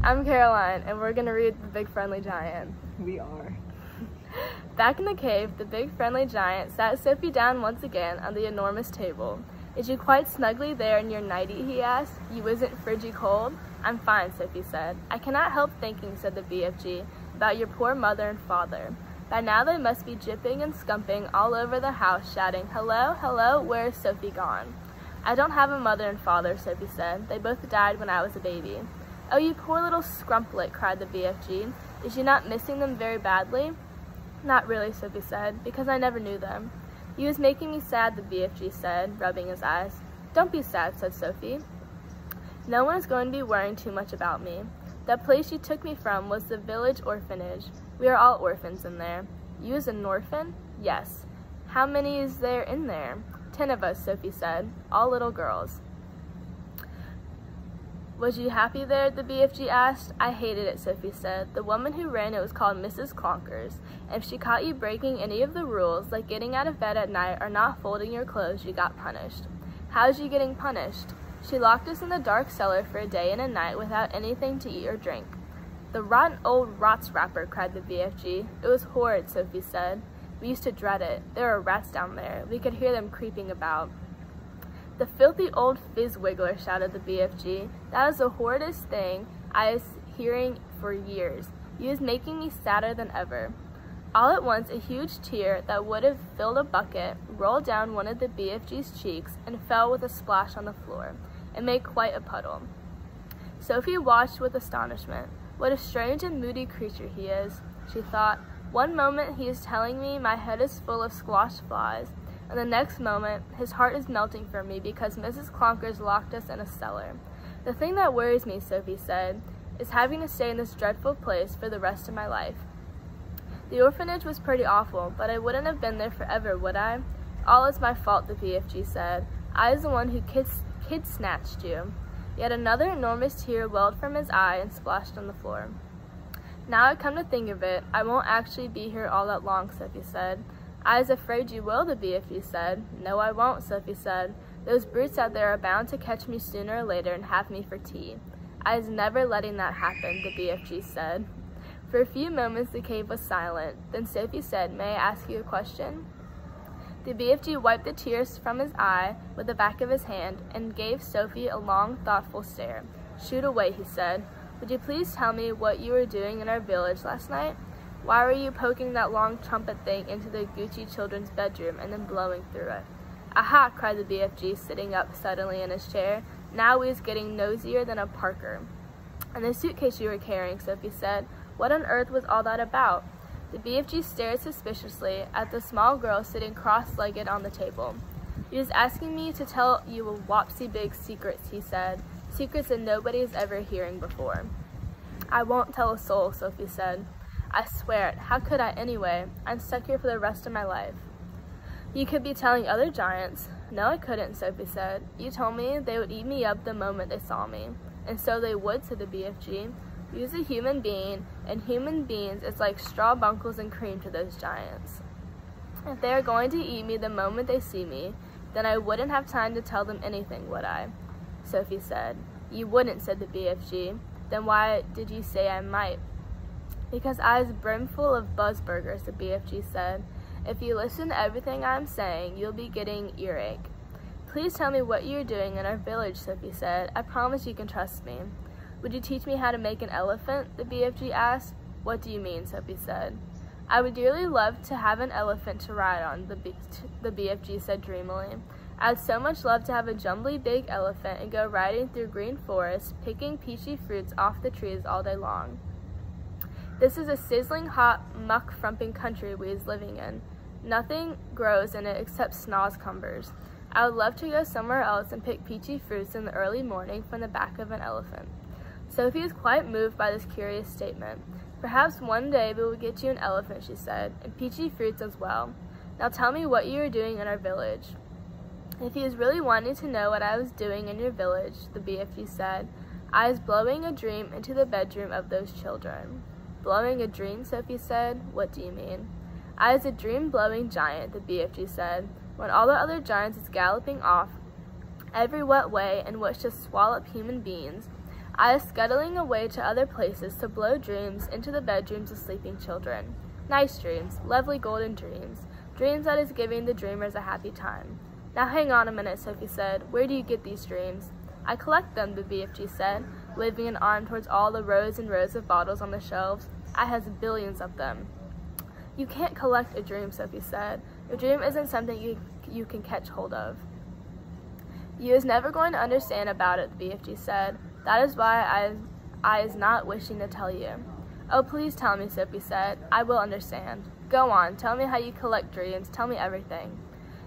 I'm Caroline, and we're gonna read The Big Friendly Giant. We are. Back in the cave, the big friendly giant sat Sophie down once again on the enormous table. Is you quite snugly there in your nightie, he asked. You isn't friggy cold? I'm fine, Sophie said. I cannot help thinking, said the BFG, about your poor mother and father. By now they must be jipping and scumping all over the house, shouting, hello, hello, where is Sophie gone? I don't have a mother and father, Sophie said. They both died when I was a baby. Oh, you poor little scrumplet, cried the BFG. Is you not missing them very badly? Not really, Sophie said, because I never knew them. You was making me sad, the BFG said, rubbing his eyes. Don't be sad, said Sophie. No one is going to be worrying too much about me. That place you took me from was the village orphanage. We are all orphans in there. You is an orphan? Yes. How many is there in there? 10 of us, Sophie said, all little girls. Was you happy there? The BFG asked. I hated it, Sophie said. The woman who ran it was called Mrs. Clonkers, and if she caught you breaking any of the rules, like getting out of bed at night or not folding your clothes, you got punished. How's you getting punished? She locked us in the dark cellar for a day and a night without anything to eat or drink. The rotten old rot's wrapper, cried the BFG. It was horrid, Sophie said. We used to dread it. There were rats down there. We could hear them creeping about. The filthy old fizz-wiggler, shouted the BFG. That is the horridest thing I was hearing for years. You is making me sadder than ever. All at once, a huge tear that would have filled a bucket rolled down one of the BFG's cheeks and fell with a splash on the floor. It made quite a puddle. Sophie watched with astonishment. What a strange and moody creature he is, she thought. One moment he is telling me my head is full of squashed flies, and the next moment, his heart is melting for me because Mrs. Clonkers locked us in a cellar. The thing that worries me, Sophie said, is having to stay in this dreadful place for the rest of my life. The orphanage was pretty awful, but I wouldn't have been there forever, would I? All is my fault, the BFG said. I was the one who kid-snatched you. Yet another enormous tear welled from his eye and splashed on the floor. Now I come to think of it, I won't actually be here all that long, Sophie said. I was afraid you will, the BFG said. No, I won't, Sophie said. Those brutes out there are bound to catch me sooner or later and have me for tea. I was never letting that happen, the BFG said. For a few moments the cave was silent. Then Sophie said, May I ask you a question? The BFG wiped the tears from his eye with the back of his hand and gave Sophie a long, thoughtful stare. Shoot away, he said. Would you please tell me what you were doing in our village last night? Why were you poking that long trumpet thing into the Gucci children's bedroom and then blowing through it? Aha, cried the BFG, sitting up suddenly in his chair. Now he was getting nosier than a Parker. And the suitcase you were carrying, Sophie said. What on earth was all that about? The BFG stared suspiciously at the small girl sitting cross-legged on the table. He was asking me to tell you a whopsy big secrets, he said. Secrets that nobody is ever hearing before. I won't tell a soul, Sophie said. I swear it. How could I anyway? I'm stuck here for the rest of my life. You could be telling other giants. No, I couldn't, Sophie said. You told me they would eat me up the moment they saw me. And so they would, said the BFG. You is a human being, and human beings is like straw bunkles and cream to those giants. If they are going to eat me the moment they see me, then I wouldn't have time to tell them anything, would I? Sophie said. You wouldn't, said the BFG. Then why did you say I might? Because I was brimful of buzzburgers, the BFG said. If you listen to everything I'm saying, you'll be getting earache. Please tell me what you're doing in our village, Sophie said. I promise you can trust me. Would you teach me how to make an elephant? The BFG asked. What do you mean? Sophie said. I would dearly love to have an elephant to ride on, the BFG said dreamily. I'd so much love to have a jumbly big elephant and go riding through green forests, picking peachy fruits off the trees all day long. This is a sizzling hot, muck-frumping country we is living in. Nothing grows in it except snozcumbers. I would love to go somewhere else and pick peachy fruits in the early morning from the back of an elephant. Sophie was quite moved by this curious statement. Perhaps one day we will get you an elephant, she said, and peachy fruits as well. Now tell me what you are doing in our village. If he was really wanting to know what I was doing in your village, the BFG said, I was blowing a dream into the bedroom of those children. Blowing a dream, Sophie said. What do you mean? I was a dream-blowing giant, the BFG said. When all the other giants was galloping off every wet way and wished to swallow up human beings, Ayes scuttling away to other places to blow dreams into the bedrooms of sleeping children. Nice dreams, lovely golden dreams, dreams that is giving the dreamers a happy time. Now hang on a minute, Sophie said. Where do you get these dreams? I collect them, the BFG said, waving an arm towards all the rows and rows of bottles on the shelves. I has billions of them. You can't collect a dream, Sophie said. A dream isn't something you can catch hold of. You is never going to understand about it, the BFG said. That is why I is not wishing to tell you. Oh, please tell me, Sophie said. I will understand. Go on, tell me how you collect dreams. Tell me everything.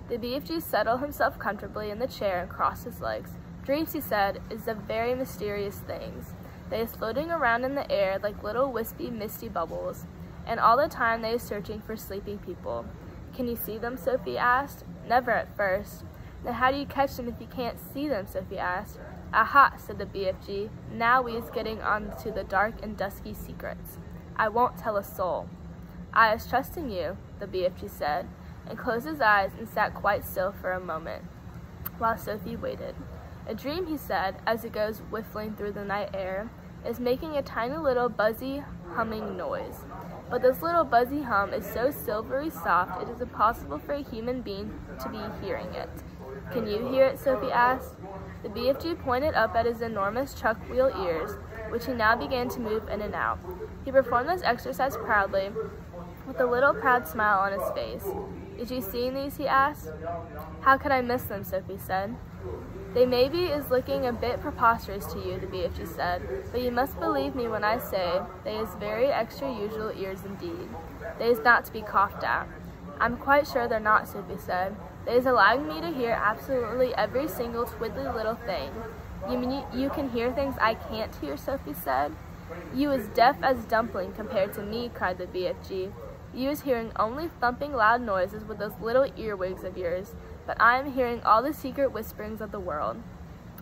The BFG settled himself comfortably in the chair and crossed his legs. Dreams, he said, is the very mysterious things. They is floating around in the air like little wispy, misty bubbles, and all the time they is searching for sleeping people. Can you see them, Sophie asked. Never at first. Then how do you catch them if you can't see them, Sophie asked. Aha, said the BFG. Now we is getting on to the dark and dusky secrets. I won't tell a soul. I is trusting you, the BFG said, and closed his eyes and sat quite still for a moment, while Sophie waited. A dream, he said, as it goes whiffling through the night air, is making a tiny little buzzy, humming noise. But this little buzzy hum is so silvery soft it is impossible for a human being to be hearing it. Can you hear it? Sophie asked. The BFG pointed up at his enormous chuck wheel ears, which he now began to move in and out. He performed this exercise proudly, with a little proud smile on his face. Did you see these? He asked. How could I miss them? Sophie said. They maybe is looking a bit preposterous to you, the BFG said, but you must believe me when I say they is very extra usual ears indeed. They is not to be coughed at. I'm quite sure they're not, Sophie said. They is allowing me to hear absolutely every single twiddly little thing. You mean you can hear things I can't hear, Sophie said. You is deaf as dumpling compared to me, cried the BFG. You is hearing only thumping loud noises with those little earwigs of yours, but I am hearing all the secret whisperings of the world.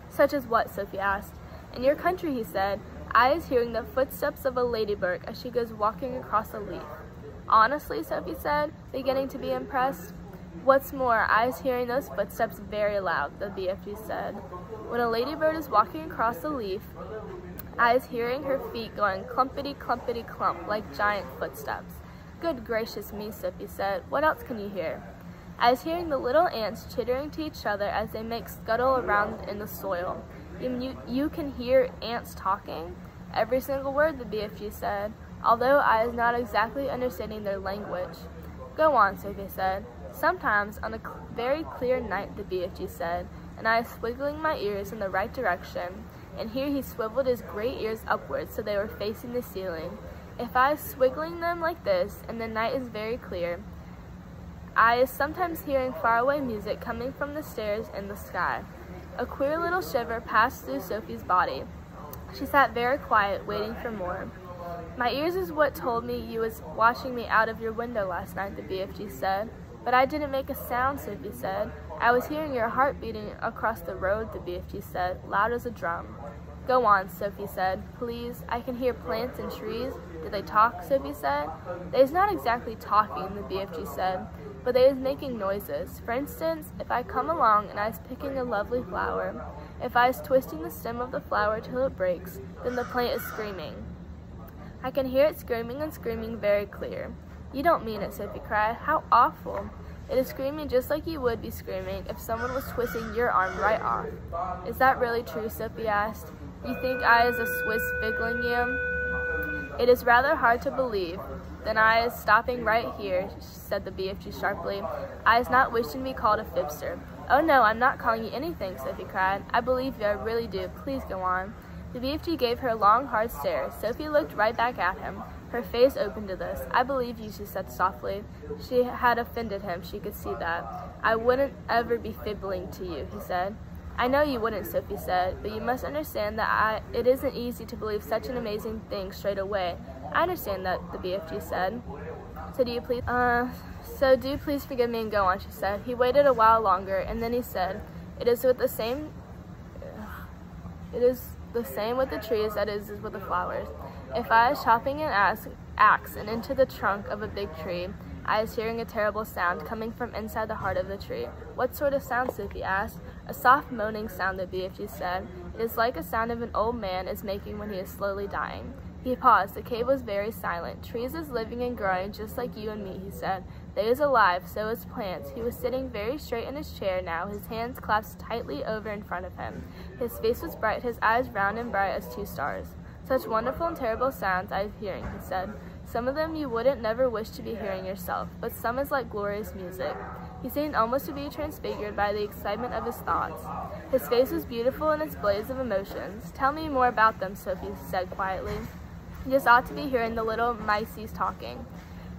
Such as what? Sophie asked. In your country, he said, I is hearing the footsteps of a ladybird as she goes walking across a leaf. Honestly, Sophie said, beginning to be impressed. What's more, I is hearing those footsteps very loud, the BFG said. When a ladybird is walking across a leaf, I is hearing her feet going clumpity clumpity clump like giant footsteps. Good gracious me, Sophie said. What else can you hear? I was hearing the little ants chittering to each other as they make scuttle around in the soil. You can hear ants talking? Every single word, the BFG said, although I was not exactly understanding their language. Go on, Sophie said. Sometimes, on a very clear night, the BFG said, and I was swiggling my ears in the right direction, and here he swiveled his great ears upwards so they were facing the ceiling. If I was swiggling them like this, and the night is very clear, I is sometimes hearing faraway music coming from the stairs in the sky. A queer little shiver passed through Sophie's body. She sat very quiet, waiting for more. My ears is what told me you was watching me out of your window last night, the BFG said. But I didn't make a sound, Sophie said. I was hearing your heart beating across the road, the BFG said, loud as a drum. Go on, Sophie said. Please, I can hear plants and trees. Do they talk? Sophie said. They is not exactly talking, the BFG said, but they is making noises. For instance, if I come along and I is picking a lovely flower, if I is twisting the stem of the flower till it breaks, then the plant is screaming. I can hear it screaming and screaming very clear. You don't mean it, Sophie cried. How awful. It is screaming just like you would be screaming if someone was twisting your arm right off. Is that really true? Sophie asked. You think I is a Swiss figgling you? It is rather hard to believe. Then I is stopping right here, said the BFG sharply. I is not wishing to be called a fibster. Oh no, I'm not calling you anything, Sophie cried. I believe you, I really do. Please go on. The BFG gave her a long, hard stare. Sophie looked right back at him, her face open to this. I believe you, she said softly. She had offended him, she could see that. I wouldn't ever be fibbling to you, he said. I know you wouldn't, Sophie said, but you must understand that it isn't easy to believe such an amazing thing straight away. I understand that, the BFG said. So do please forgive me and go on, she said. He waited a while longer, and then he said, It is the same with the trees that is with the flowers. If I was chopping an axe and into the trunk of a big tree, I was hearing a terrible sound coming from inside the heart of the tree. What sort of sound? Sophie asked. A soft moaning sound, the BFG said. It is like a sound of an old man is making when he is slowly dying. He paused. The cave was very silent. Trees is living and growing just like you and me, he said. They is alive, so is plants. He was sitting very straight in his chair now, his hands clasped tightly over in front of him. His face was bright, his eyes round and bright as 2 stars. Such wonderful and terrible sounds I am hearing, he said. Some of them you wouldn't never wish to be hearing yourself, but some is like glorious music. He seemed almost to be transfigured by the excitement of his thoughts. His face was beautiful in its blaze of emotions. Tell me more about them, Sophie said quietly. You just ought to be hearing the little mices talking.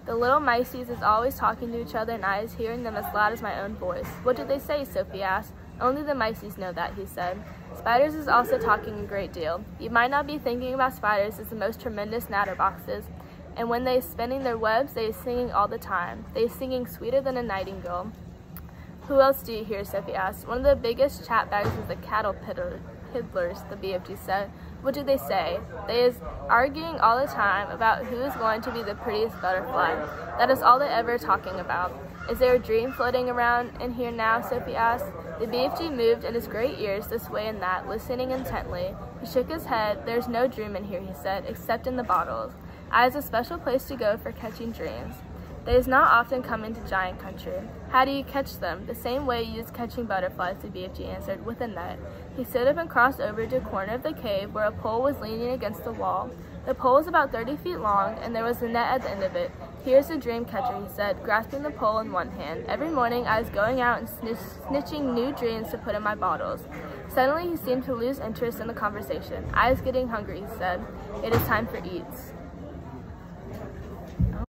The little mices is always talking to each other, and I is hearing them as loud as my own voice. What did they say? Sophie asked. Only the mices know that, he said. Spiders is also talking a great deal. You might not be thinking about spiders as the most tremendous natterboxes, and when they is spinning their webs, they is singing all the time. They is singing sweeter than a nightingale. Who else do you hear? Sophie asked. One of the biggest chatbags is the cattle piddlers, the BFG said. What do they say? They is arguing all the time about who is going to be the prettiest butterfly. That is all they ever talking about. Is there a dream floating around in here now? Sophie asked. The BFG moved in his great ears this way and that, listening intently. He shook his head. There's no dream in here, he said, except in the bottles. I is a special place to go for catching dreams. They is not often come into giant country. How do you catch them? The same way you use catching butterflies, the BFG answered, with a net. He stood up and crossed over to a corner of the cave where a pole was leaning against the wall. The pole was about 30 feet long, and there was a net at the end of it. Here's the dream catcher, he said, grasping the pole in one hand. Every morning I was going out and snitching new dreams to put in my bottles. Suddenly he seemed to lose interest in the conversation. I was getting hungry, he said. It is time for eats.